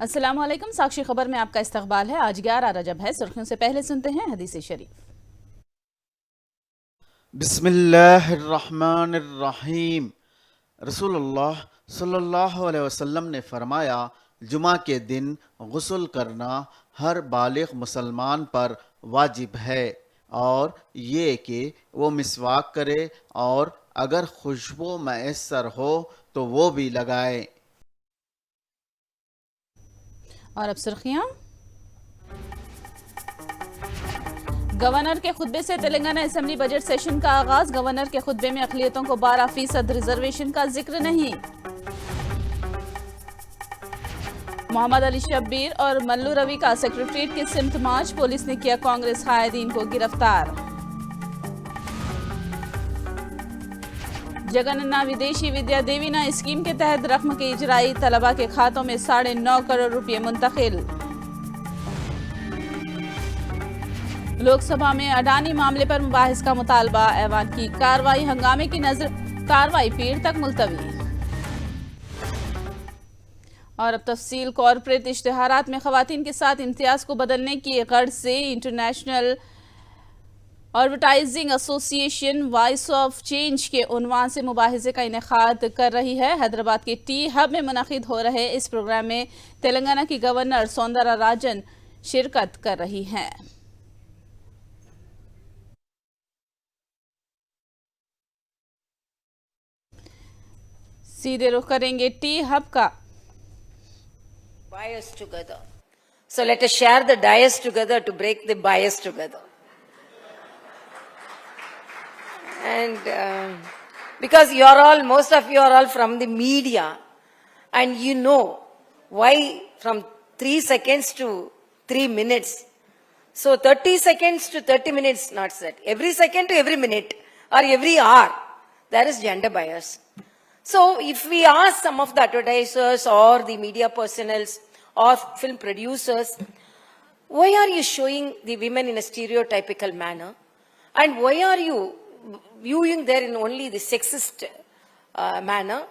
अस्सलाम वालेकुम। साक्षी खबर में आपका इस्तकबाल है। आज 11 रजब है। सुर्खियों से पहले सुनते हैं हदीस शरीफ। बिस्मिल्लाहिर्रहमानिर्रहीम। रसूलुल्लाह सल्लल्लाहु अलैहि वसल्लम ने फरमाया, जुमा के दिन गुस्ल करना हर बालिग मुसलमान पर वाजिब है, और ये कि वो मिसवाक करे और अगर खुशबू मैसर हो तो वो भी लगाए। और अब सुर्खियां। गवर्नर के खुतबे से तेलंगाना असेंबली बजट सेशन का आगाज। गवर्नर के खुतबे में अक़लियतों को 12% रिजर्वेशन का जिक्र नहीं। मोहम्मद अली शब्बीर और मल्लू रवि का सेक्रेटरीट के सिमत मार्च। पुलिस ने किया कांग्रेस कायदीन को गिरफ्तार। जगनन्ना विदेशी विद्या देवीना स्कीम के तहत रकम के इजराई तलबा के खातों में 9.5 करोड़ रुपये मुंतकिल। लोकसभा में अडानी मामले पर मुबाहिस का मुतालबा। ऐवान की कार्रवाई हंगामे की नजर कार्रवाई पीर तक मुलतवी। और अब तफसील। कॉरपोरेट इश्तिहारात में खवातीन के साथ इम्तियाज को बदलने की गर्ज से international advertising association voice of change के उन्वान से मुबाहिजे का इनेकाद कर रही है। हैदराबाद के टी हब में मुनक़िद हो रहे इस प्रोग्राम में तेलंगाना की गवर्नर सौंदरा राजन शिरकत कर रही हैं। सीधे रुख करेंगे टी हब का। Bias together. So let us share the dias together to break the bias together. And because you are all, most of you are all from the media, and you know why from 3 seconds to 3 minutes. So 30 seconds to 30 minutes, not set. Every second to every minute or every hour, there is gender bias. So if we ask some of the advertisers or the media personnels or film producers, why are you showing the women in a stereotypical manner? And why are you viewing there in only the sexist manner?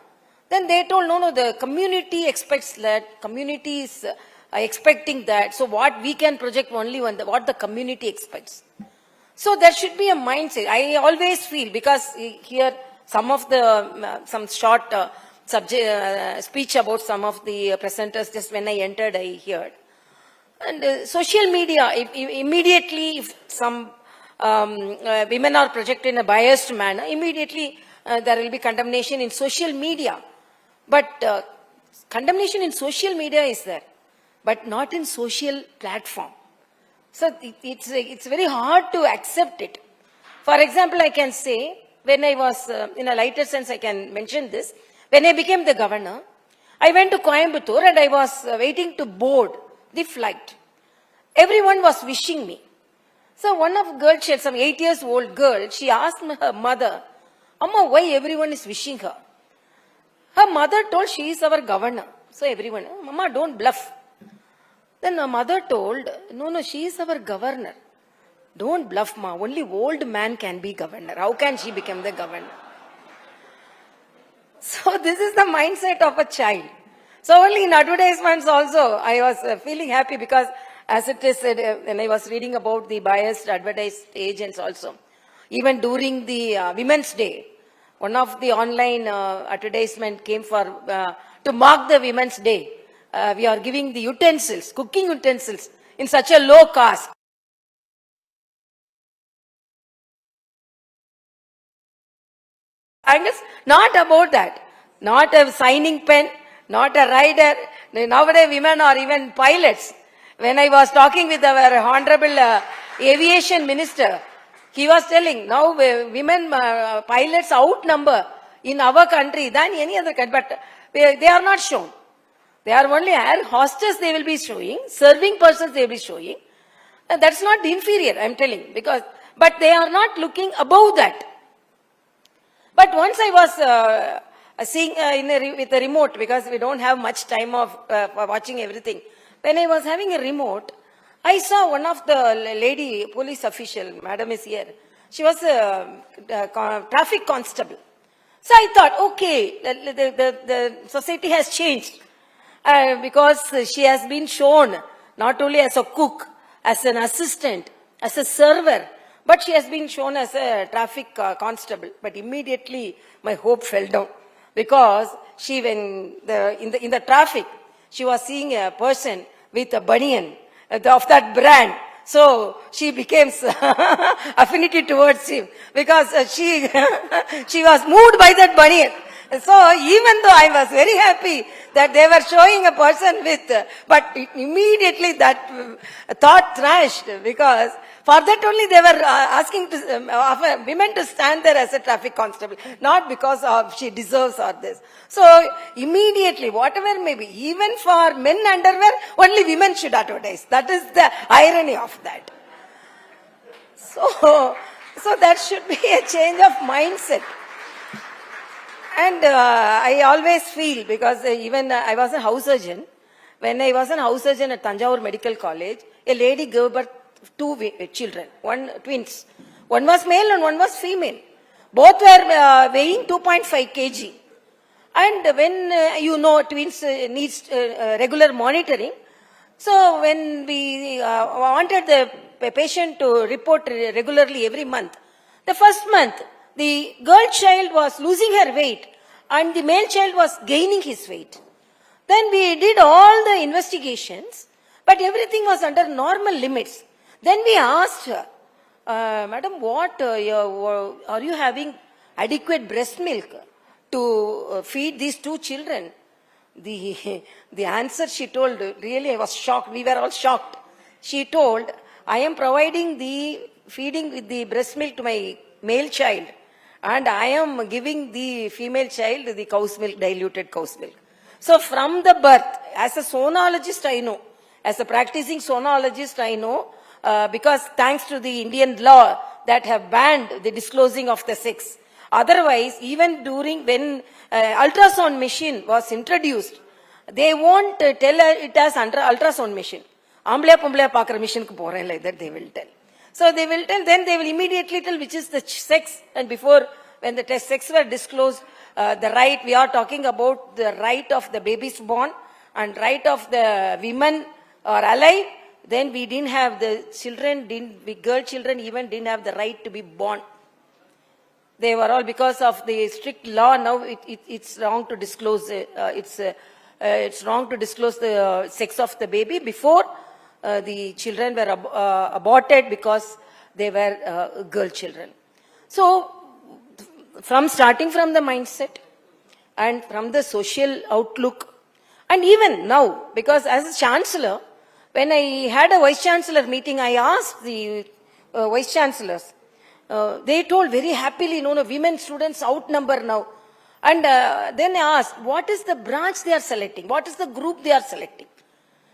Then they told, no, the community expects that, community is expecting that. So what we can project only when what the community expects. So there should be a mindset. I always feel, because here some of the, some short speech about some of the presenters, just when I entered, I heard. And social media, immediately if some women are projected in a biased manner, immediately there will be condemnation in social media. But condemnation in social media is there, but not in social platform. So it's very hard to accept it. For example, I can say, when I was, in a lighter sense, I can mention this. When I became the governor, I went to Coimbatore and I was waiting to board the flight. Everyone was wishing me. So one of girls, she had some 8 years old girl, she asked her mother, Amma, why everyone is wishing her? Her mother told she is our governor. So everyone, Mama, don't bluff. Then her mother told, no, she is our governor. Don't bluff, ma. Only old man can be governor. How can she become the governor? So this is the mindset of a child. So only in advertisements also, I was feeling happy because as it is said, when I was reading about the biased advertised agents also, even during the Women's Day, one of the online advertisement came for, to mark the Women's Day. We are giving the utensils, cooking utensils in such a low cost. And it's not about that. Not a signing pen, not a rider. Nowadays women are even pilots. When I was talking with our Honorable Aviation Minister, he was telling, now women pilots outnumber in our country than any other country. But they are not shown. They are only air hostess they will be showing, serving persons they will be showing. And that's not inferior, I'm telling. But they are not looking above that. But once I was seeing with a remote, because we don't have much time for watching everything. When I was having a remote, I saw one of the lady police official, madam is here. She was a traffic constable. So I thought, okay, the society has changed. because she has been shown not only as a cook, as an assistant, as a server, but she has been shown as a traffic constable. But immediately my hope fell down, because she, in the traffic, she was seeing a person with a banyan of that brand. So she became affinity towards him, because she she was moved by that banyan. So even though I was very happy that they were showing a person with, but immediately that thought thrashed, because for that only they were asking women to stand there as a traffic constable, not because of she deserves or this. So immediately, whatever may be, even for men underwear, only women should advertise. That is the irony of that. So that should be a change of mindset. And I always feel, because even I was a house surgeon. When I was a house surgeon at Tanjavur Medical College, a lady gave birth two children, twins. One was male and one was female. Both were weighing 2.5 kg. And when twins needs regular monitoring, so when we wanted the patient to report regularly every month, the first month, the girl child was losing her weight and the male child was gaining his weight. Then we did all the investigations, but everything was under normal limits. Then we asked her, Madam, what are you having adequate breast milk to feed these two children? The answer she told, really I was shocked. We were all shocked. She told, I am providing the feeding with the breast milk to my male child, and I am giving the female child the cow's milk, diluted cow's milk. So from the birth, as a sonologist I know, as a practicing sonologist I know, because thanks to the Indian law that have banned the disclosing of the sex. Otherwise, even when ultrasound machine was introduced, they won't tell it as under ultrasound machine. Ambleya pumbleya paakra machine ku poren, like that they will tell. So they will tell, then they will immediately tell which is the sex. And before, when the sex were disclosed, the right, we are talking about the right of the babies born and right of the women are alive. Then we didn't have the children, girl children even didn't have the right to be born. They were all, because of the strict law, now it's wrong to disclose, it's wrong to disclose the sex of the baby. Before, the children were aborted because they were girl children. So, starting from the mindset and from the social outlook, and even now, because as a chancellor, when I had a vice chancellor meeting, I asked the vice chancellors. They told very happily, women students outnumber now. And then I asked, what is the branch they are selecting? What is the group they are selecting?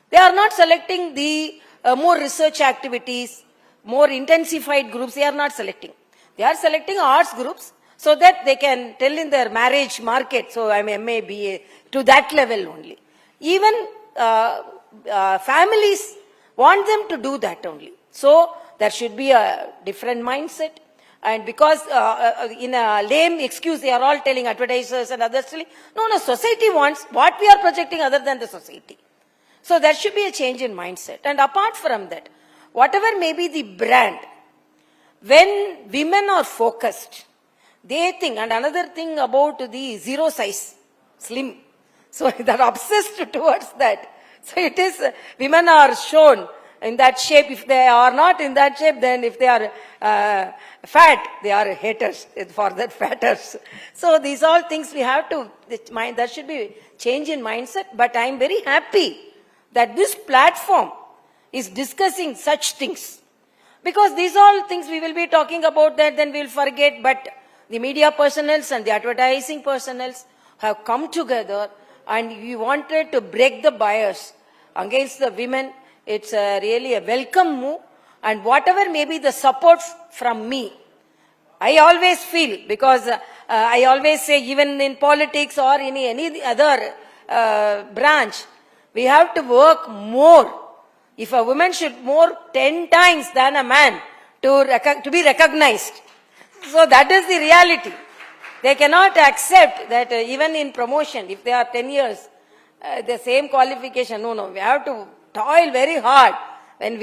They are not selecting the more research activities, more intensified groups. They are not selecting. They are selecting arts groups so that they can tell in their marriage market. So I'm MA, BA, to that level only. Even families want them to do that only. So there should be a different mindset. And because in a lame excuse, they are all telling advertisers and others telling, no, society wants what we are projecting other than the society. So there should be a change in mindset. And apart from that, whatever may be the brand, when women are focused, they think, and another thing about the zero size, slim. So they're obsessed towards that. So it is, women are shown in that shape. If they are not in that shape, then if they are fat, they are haters for that fatters. So these all things we have to, there should be change in mindset. But I am very happy that this platform is discussing such things. Because these all things we will be talking about that, then we will forget. But the media personnels and the advertising personnels have come together and we wanted to break the bias against the women. It's really a welcome move, and whatever may be the support from me, I always feel, because I always say even in politics or in any other branch, we have to work more. If a woman should more 10 times than a man to be recognized. So that is the reality. They cannot accept that even in promotion, if they are 10 years the same qualification. No, we have to toil very hard. When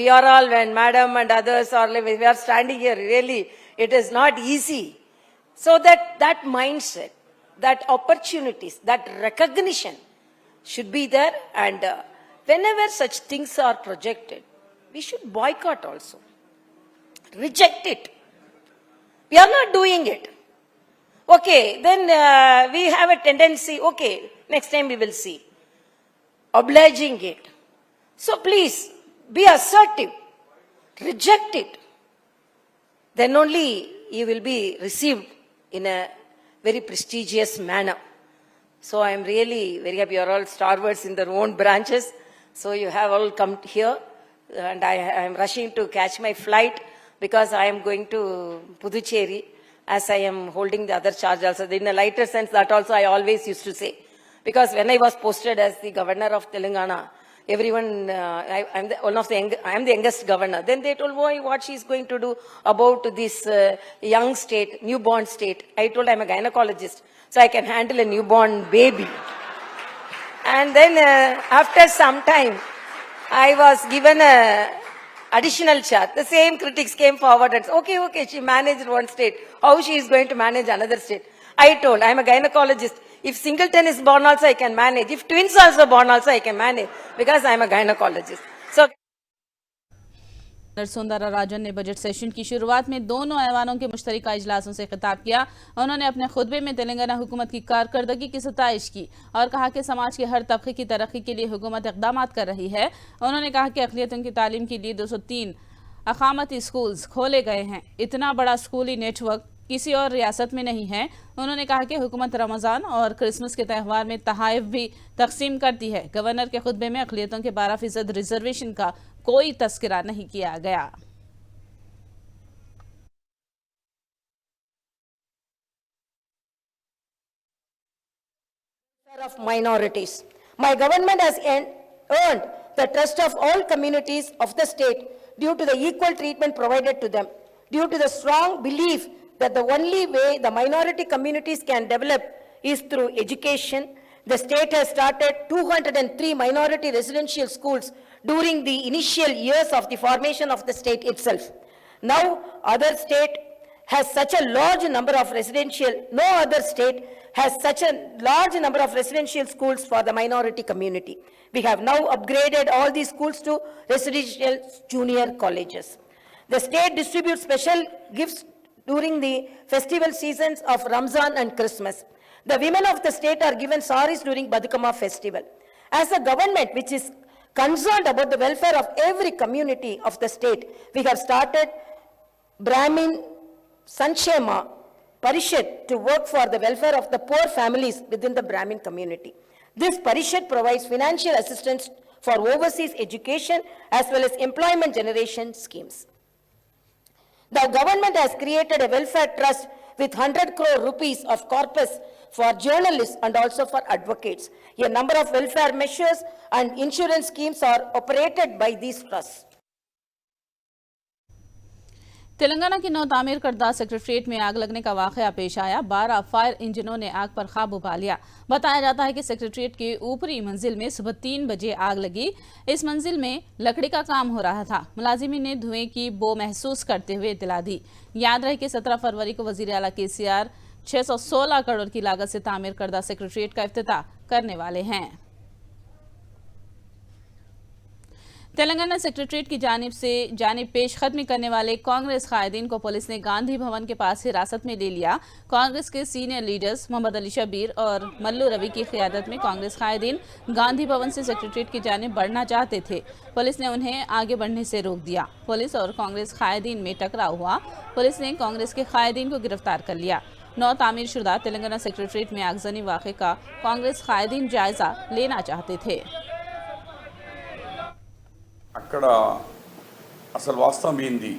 madam and others are, we are standing here, really, it is not easy. So that mindset, that opportunities, that recognition should be there. And whenever such things are projected, we should boycott also. Reject it. We are not doing it. Okay, then we have a tendency, okay, next time we will see. Obliging it. So please, be assertive. Reject it. Then only you will be received in a very prestigious manner. So I am really very happy. You are all stalwarts in their own branches. So you have all come here. And I am rushing to catch my flight because I am going to Puducherry, as I am holding the other charge also. In a lighter sense, that also I always used to say. Because when I was posted as the governor of Telangana, everyone, I am the youngest governor. Then they told, what she is going to do about this young state, newborn state. I told, I am a gynecologist, so I can handle a newborn baby. And then after some time, I was given a additional charge. The same critics came forward and said, okay, she managed one state. How she is going to manage another state? I told, I am a gynecologist. If singleton is born also, I can manage. If twins also born also, I can manage. Because I am a gynecologist. So, सोंदारा राजन ने budget session की शुरुआत में दोनों ऐवानों के मुश्तरका इजलासों से खिताब किया। उन्होंने अपने खुतबे में तेलंगाना हुकूमत की कारकर्दगी की सताइश की और कहा कि समाज के हर तबके की तरक्की के लिए हुकूमत इक़दाम कर रही है। उन्होंने कहा कि अक़लियतों की तालीम के लिए 203 अक़ामती स्कूल्स खोले गए हैं। इतना बड़ा स्कूली नेटवर्क किसी और रियासत में नहीं है। उन्होंने कहा कि हुकूमत रमज़ान और क्रिसमस के त्यौहार में तहाइफ भी तकसीम करती है। गवर्नर के खुतबे में अक़लियतों के 12% रिजर्वेशन का कोई तस्करा नहीं किया गया। Of minorities. My government has earned the trust of all communities of the state due to the equal treatment provided to them, due to the strong belief that the only way the minority communities can develop is through education. The state has started 203 minority residential schools during the initial years of the formation of the state itself. Now, other state has such a large number of no other state has such a large number of residential schools for the minority community. We have now upgraded all these schools to residential junior colleges. The state distributes special gifts during the festival seasons of Ramzan and Christmas. The women of the state are given saris during Badukama festival. As a government which is concerned about the welfare of every community of the state, we have started Brahmin Sanshema Parishad to work for the welfare of the poor families within the Brahmin community. This Parishad provides financial assistance for overseas education as well as employment generation schemes. The government has created a welfare trust with 100 crore rupees of corpus for journalists and also for advocates. A number of welfare measures and insurance schemes are operated by these trusts. Telangana की नौ तामीर करदा secretariat में आग लगने का वाकया पेश आया। 12 फायर इंजनों ने आग पर काबू पा लिया। बताया जाता है कि सेक्रेटरीट की ऊपरी मंजिल में सुबह 3 बजे आग लगी। इस मंजिल में लकड़ी का काम हो रहा था। मुलाजिमीन ने धुएं की बो महसूस करते हुए इत्तला दी। याद रहे कि 17 फरवरी को वजीर आला KCR 616 करोड़ की लागत से तामीर करदा सेक्रेटरीट का इफ्तिताह करने वाले हैं। तेलंगाना सेक्रेटरीट की जानिब पेश खत्मी करने वाले कांग्रेस कायदीन को पुलिस ने गांधी भवन के पास हिरासत में ले लिया। कांग्रेस के सीनियर लीडर्स मोहम्मद अली शबीर और मल्लू रवि की क़ियादत में कांग्रेस कायदीन गांधी भवन से सेक्रेटरीट की जानिब बढ़ना चाहते थे। पुलिस ने उन्हें आगे बढ़ने से रोक दिया। पुलिस और कांग्रेस कायदीन में टकराव हुआ। पुलिस ने कांग्रेस के कायदीन को गिरफ्तार कर लिया। नौ तामीर शुदा तेलंगाना सेक्रेटरीट में आगजनी वाक़े का कांग्रेस कायदीन जायजा लेना चाहते थे। అక్కడ అసలు వాస్తవం ఏంది,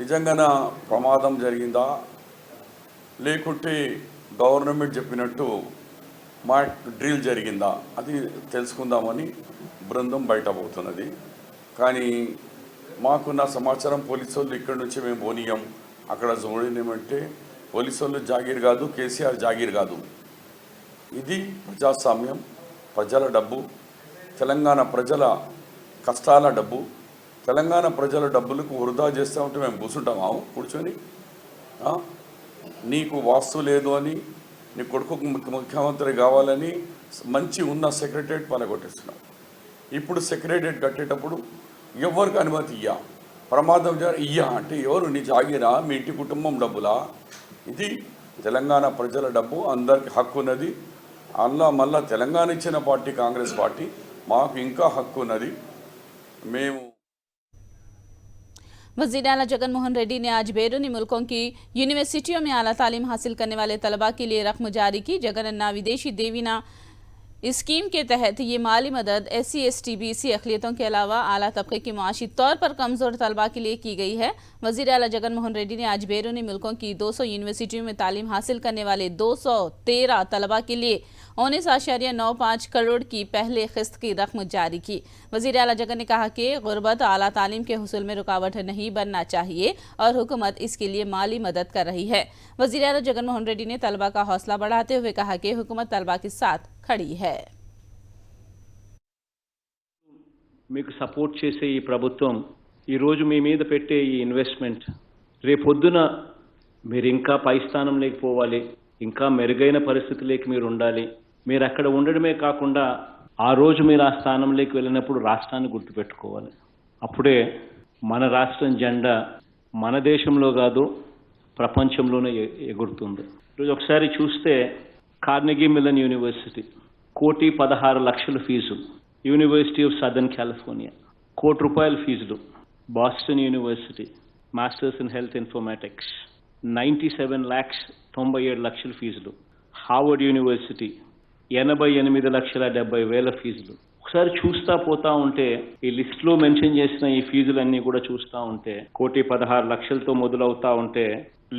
నిజంగాన ప్రమాదం జరిగిందా లేకుంటే గవర్నమెంట్ చెప్పినట్టు మాక్ డ్రిల్ జరిగిందా అది తెలుసుకుందామని బృందం బయట పోతున్నది. కానీ మాకున్న సమాచారం పోలీసు వాళ్ళు ఇక్కడి నుంచి మేము పోనీయం, అక్కడ చూడనేమంటే పోలీసు వాళ్ళు జాగీర్ కాదు, కేసీఆర్ జాగీర్ కాదు. ఇది ప్రజాస్వామ్యం. ప్రజల డబ్బు, తెలంగాణ ప్రజల కష్టాల డబ్బు, తెలంగాణ ప్రజల డబ్బులకు వృధా చేస్తూ ఉంటే మేము కూర్చుంటామా కూర్చొని? నీకు వాస్తు లేదు అని, నీ కొడుకు ముఖ్యమంత్రి కావాలని మంచి ఉన్న సెక్రటరియట్ పలగొట్టేస్తున్నాం. ఇప్పుడు సెక్రటరియట్ కట్టేటప్పుడు ఎవరికి అనుమతి ప్రమాదం అంటే ఎవరు? నీ జాగిరా, మీ ఇంటి కుటుంబం డబ్బులా? ఇది తెలంగాణ ప్రజల డబ్బు, అందరికి హక్కు ఉన్నది. మళ్ళా తెలంగాణ ఇచ్చిన పార్టీ కాంగ్రెస్ పార్టీ, మాకు ఇంకా హక్కు ఉన్నది. మేము वज़ीर आला जगनमोहन रेड्डी ने आज बैरूनी मुल्कों की यूनिवर्सिटियों में आला तालीम हासिल करने वाले तलबा के लिए रकम जारी की। जगनन्ना विदेशी देवीना स्कीम के तहत ये माली मदद SC ST BC अक़लियतों के अलावा आला तबके की माशी तौर पर कमज़ोर तलबा के लिए की गई है। वज़ीर आला जगनमोहन रेड्डी ने आज बैरूनी मुल्कों की 200 यूनिवर्सिटियों में तालीम हासिल करने वाले 213 तलबा के लिए 19.95 करोड़ की पहले किस्त की रकम जारी की। वज़ीर आला जगन ने कहा कि गुर्बत आला तालीम के हुसूल में रुकावट नहीं बनना चाहिए और हुकूमत इसके लिए माली मदद कर रही है। वज़ीर आला जगनमोहन रेड्डी ने तलबा का हौसला बढ़ाते हुए कहा कि हुकूमत तलबा के साथ खड़ी है। మీకు సపోర్ట్ చేసే ఈ ప్రభుత్వం ఈరోజు మీ మీద పెట్టే ఈ ఇన్వెస్ట్మెంట్ రేపొద్దున మీరు ఇంకా పై స్థానంలోకి పోవాలి, ఇంకా మెరుగైన పరిస్థితులకి మీరు ఉండాలి. మీరు అక్కడ ఉండడమే కాకుండా ఆ రోజు మీరు ఆ స్థానంలోకి వెళ్ళినప్పుడు రాష్ట్రాన్ని గుర్తుపెట్టుకోవాలి. అప్పుడే మన రాష్ట్రం జెండా మన దేశంలో కాదు ప్రపంచంలోనే ఎగురుతుంది. ఈరోజు ఒకసారి చూస్తే Carnegie Mellon University 1,16,00,000 fee, University of Southern California 1 కోటి రూపాయల ఫీజులు, Boston University masters in health informatics 97,97,00,000 ఫీజులు, హార్వర్డ్ యూనివర్సిటీ 88,70,000 ఫీజులు. ఒకసారి చూస్తా పోతా ఉంటే ఈ లిస్ట్లో మెన్షన్ చేసిన ఈ ఫీజులన్నీ కూడా చూస్తూ ఉంటే 1,16,00,000తో మొదలవుతా ఉంటే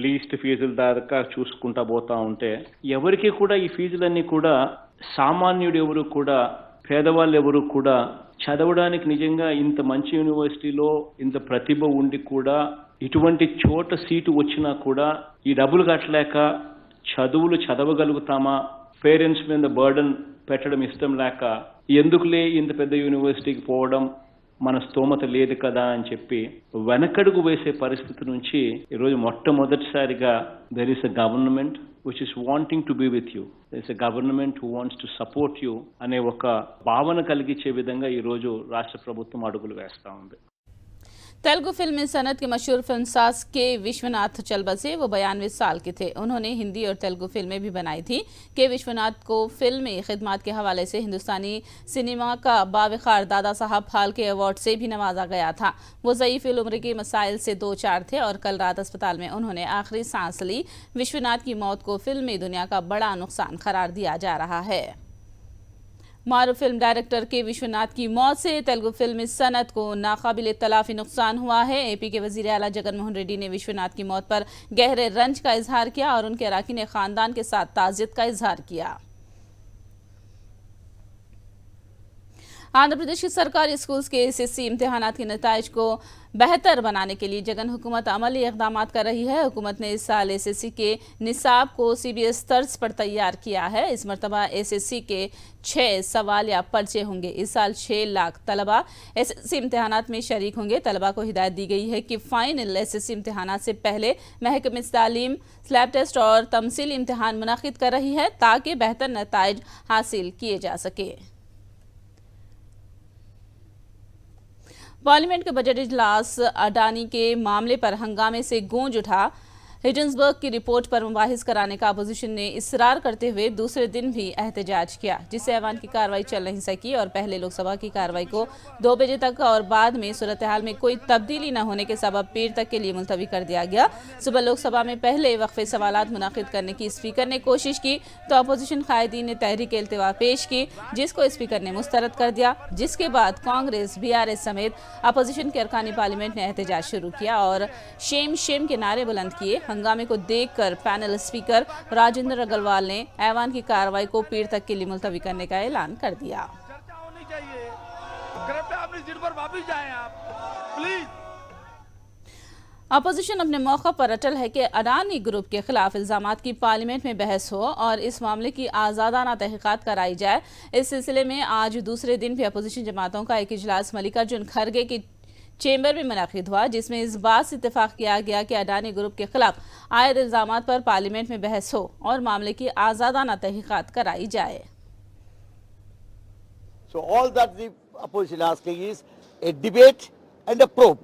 లీస్ట్ ఫీజుల దాకా చూసుకుంటా పోతా ఉంటే ఎవరికి కూడా ఈ ఫీజులన్నీ కూడా సామాన్యుడు ఎవరు కూడా, పేదవాళ్ళు ఎవరు కూడా చదవడానికి నిజంగా ఇంత మంచి యూనివర్సిటీలో ఇంత ప్రతిభ ఉండి కూడా ఇటువంటి చోట సీటు వచ్చినా కూడా ఈ డబ్బులు కట్టలేక చదువులు చదవగలుగుతామా, పేరెంట్స్ మీద బర్డన్ పెట్టడం ఇష్టం లేక ఎందుకులే ఇంత పెద్ద యూనివర్సిటీకి పోవడం, మన స్తోమత లేదు కదా అని చెప్పి వెనకడుగు వేసే పరిస్థితి నుంచి ఈరోజు మొట్టమొదటిసారిగా there is a government which is wanting to be with you, there is a government who wants to support you అనే ఒక భావన కలిగించే విధంగా ఈరోజు రాష్ట్ర ప్రభుత్వం అడుగులు వేస్తూ ఉంది. तेलुगु फिल्म सनत के मशहूर फिल्मसाज के विश्वनाथ चल बसे। वो 92 साल के थे। उन्होंने हिंदी और तेलुगु फिल्में भी बनाई थी। के विश्वनाथ को फिल्मी खिदमत के हवाले से हिंदुस्तानी सिनेमा का बावखार दादा साहब फाल्के अवार्ड से भी नवाजा गया था। वो ज़ईफ़ उम्र के मसाइल से 2-4 थे और कल रात अस्पताल में उन्होंने आखिरी सांस ली। विश्वनाथ की मौत को फिल्मी दुनिया का बड़ा नुकसान करार दिया जा रहा है। मारूफ फिल्म डायरेक्टर के विश्वनाथ की मौत से तेलुगु फिल्म सनत को नाकाबिल तलाफी नुकसान हुआ है। AP के वज़ीर आला जगनमोहन रेड्डी ने विश्वनाथ की मौत पर गहरे रंज का इजहार किया और उनके अराकीन खानदान के साथ ताज़ियत का इजहार किया। आंध्र प्रदेश की सरकारी स्कूल्स के SSC इम्तिहानात के नताइज को बेहतर बनाने के लिए जगन हुकूमत अमली इक़दाम कर रही है। हुकूमत ने इस साल SSC के निसाब को CBS तर्ज पर तैयार किया है। इस मरतबा SSC के 6 सवालिया पर्चे होंगे। इस साल 6 लाख तलबा SSC इम्तिहानात में शरीक होंगे। तलबा को हिदायत दी गई है कि फाइनल SSC इम्तिहानात से पहले महकमे तालीम स्लैब टेस्ट और तमसीली इम्तिहान मुनक़िद कर रही है ताकि बेहतर नताइज हासिल किए जा सके। पार्लियामेंट के बजट इजलास अडानी के मामले पर हंगामे से गूंज उठा। हिडन्सबर्ग की रिपोर्ट पर मुबाहिस कराने का अपोजिशन ने इसरार करते हुए दूसरे दिन भी एहतजाज किया, जिससे ऐवान की कार्रवाई चल नहीं सकी और पहले लोकसभा की कार्रवाई को 2 बजे तक और बाद में सूरत हाल में कोई तब्दीली न होने के सबब पीर तक के लिए मुलतवी कर दिया गया। सुबह लोकसभा में पहले वक्फे सवालात मुनाकिद करने की स्पीकर ने कोशिश की तो अपोजिशन कायदीन ने तहरीक इल्तिवा पेश की, जिसको स्पीकर ने मुस्तरद कर दिया। जिसके बाद कांग्रेस BRS समेत अपोजिशन के अरकानी पार्लियामेंट ने एहतजाज शुरू किया और शेम शेम के नारे बुलंद किए। हंगामे को देखकर पैनल स्पीकर राजेंद्र अग्रवाल ने ऐवान की कार्रवाई को पीर तक के लिए मुलतवी करने का ऐलान कर दिया। चर्चा होनी चाहिए, कृपया अपनी सीट पर वापस जाएं आप, प्लीज। अपोजिशन अपने मौका पर अटल है कि अडानी ग्रुप के खिलाफ इल्जामात की पार्लियामेंट में बहस हो और इस मामले की आज़ादाना तहकीकात कराई जाए। इस सिलसिले में आज दूसरे दिन भी अपोजिशन जमातों का एक इजलास मल्लिकार्जुन खड़गे की चेंबर में मुनक्किद हुआ, जिसमें इस बात से इत्तेफाक किया गया कि अडानी ग्रुप के खिलाफ आयद इल्जामात पर पार्लियामेंट में बहस हो और मामले की आज़ादाना तहकीकात कराई जाए। So all that the opposition asking is a debate and a probe.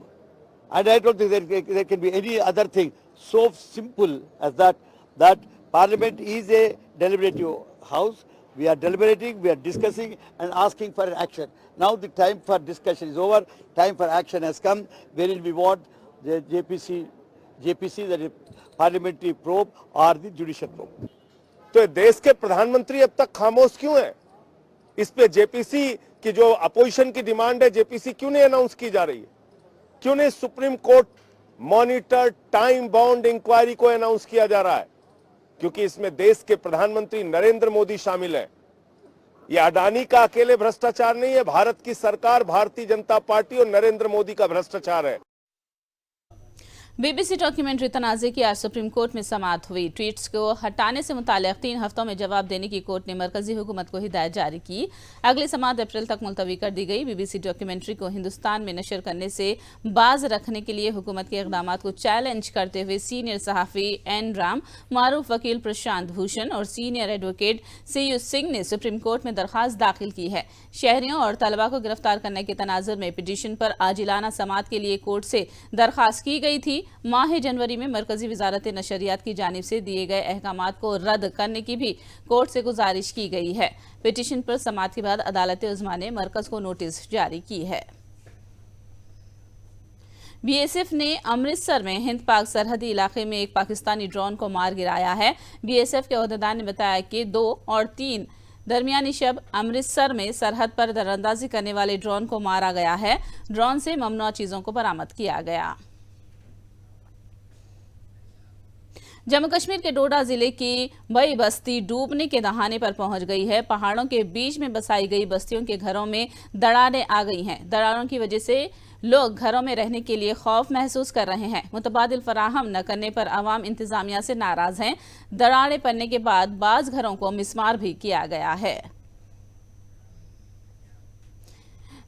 And I don't think there can be any other thing so simple as that Parliament is a deliberative house. We are deliberating, we are discussing and asking for action. Now the time for discussion is over, time for action has come, wherein we want the JPC, that is parliamentary probe or the judicial probe. तो देश के प्रधानमंत्री अब तक खामोश क्यों है? इस पे जेपीसी की जो अपोजिशन की डिमांड है, जेपीसी क्यों नहीं अनाउंस की जा रही है? क्यों नहीं supreme court monitor time bound inquiry को अनाउंस किया जा रहा है? क्योंकि इसमें देश के प्रधानमंत्री नरेंद्र मोदी शामिल है। ये अडानी का अकेले भ्रष्टाचार नहीं है, भारत की सरकार, भारतीय जनता पार्टी और नरेंद्र मोदी का भ्रष्टाचार है। बीबीसी डॉक्यूमेंट्री तनाज़े की आज सुप्रीम कोर्ट में समाअत हुई। ट्वीट्स को हटाने से मुताल्लिक़ 3 हफ्तों में जवाब देने की कोर्ट ने मरकजी हुकूमत को हिदायत जारी की। अगली समाअत अप्रैल तक मुलतवी कर दी गई। बीबीसी डॉक्यूमेंट्री को हिंदुस्तान में नशर करने से बाज रखने के लिए हुकूमत के इक़दाम को चैलेंज करते हुए सीनियर सहाफ़ी एन राम, मारूफ वकील प्रशांत भूषण और सीनियर एडवोकेट सीयू सिंह ने सुप्रीम कोर्ट में दरख्वास्त दाखिल की है। शहरियों और तलबा को गिरफ्तार करने के तनाजुर में पिटीशन पर आजिलाना समाअत के लिए कोर्ट से दरख्वास्त की गई थी। माह जनवरी में मरकजी वजारत नशरियात की जानिब से दिए गए अहकामात को रद्द करने की भी कोर्ट से गुजारिश की गई है। पिटीशन पर समाअत के बाद अदालत उज़्मा ने मरकज को नोटिस जारी की है। बीएसएफ ने अमृतसर में हिंद पाक सरहदी इलाके में एक पाकिस्तानी ड्रोन को मार गिराया है। बीएसएफ के अहदेदार ने बताया कि 2 और 3 दरमियानी शब अमृतसर में सरहद पर दरअंदाजी करने वाले ड्रोन को मारा गया है। ड्रोन से ममनुआ चीजों को बरामद किया गया। जम्मू कश्मीर के डोडा जिले की बई बस्ती डूबने के दहाने पर पहुंच गई है। पहाड़ों के बीच में बसाई गई बस्तियों के घरों में दरारें आ गई हैं। दरारों की वजह से लोग घरों में रहने के लिए खौफ महसूस कर रहे हैं। मुतबादिल फराहम न करने पर अवाम इंतजामिया से नाराज हैं। दरारें पड़ने के बाद बाज घरों को मिस्मार भी किया गया है।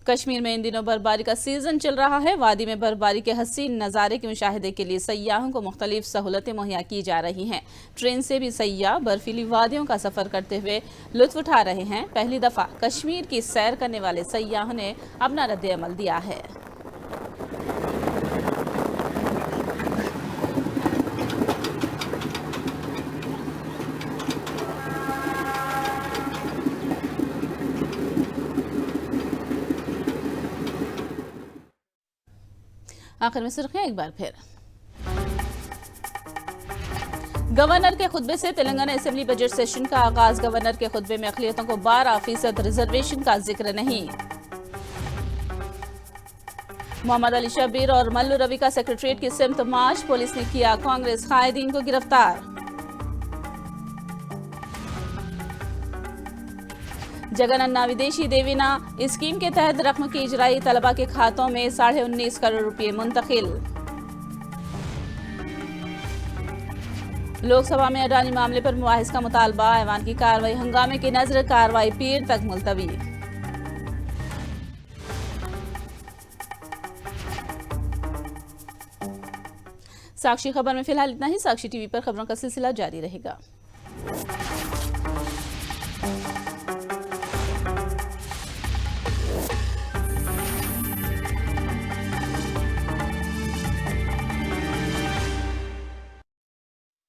कश्मीर में इन दिनों बर्फबारी का सीजन चल रहा है। वादी में बर्फबारी के हसीन नज़ारे के मुशाहिदे के लिए सयाहों को मुख्तलिफ सहूलतें मुहैया की जा रही हैं। ट्रेन से भी सयाह बर्फीली वादियों का सफ़र करते हुए लुत्फ उठा रहे हैं। पहली दफ़ा कश्मीर की सैर करने वाले सयाहों ने अपना रद्द-ए-अमल दिया है। आखिर में सुर्खियां एक बार फिर। गवर्नर के खुतबे से तेलंगाना असेंबली बजट सेशन का आगाज। गवर्नर के खुतबे में अक़लियतों को 12% रिजर्वेशन का जिक्र नहीं। मोहम्मद अली शब्बीर और मल्लू रवि का सेक्रेटरीट की सिमत मार्च। पुलिस ने किया कांग्रेस कायदीन को गिरफ्तार। जगनन्ना विदेशी देवीना स्कीम के तहत रकम की इजराई तलबा के खातों में 19.5 करोड़ रुपए मुंतकिल। लोकसभा में अडानी मामले पर मुबाहिस का मुतालबा। ऐवान की कार्रवाई हंगामे की नजर कार्रवाई पीर तक मुलतवी। साक्षी खबर में फिलहाल इतना ही। साक्षी टीवी पर खबरों का सिलसिला जारी रहेगा।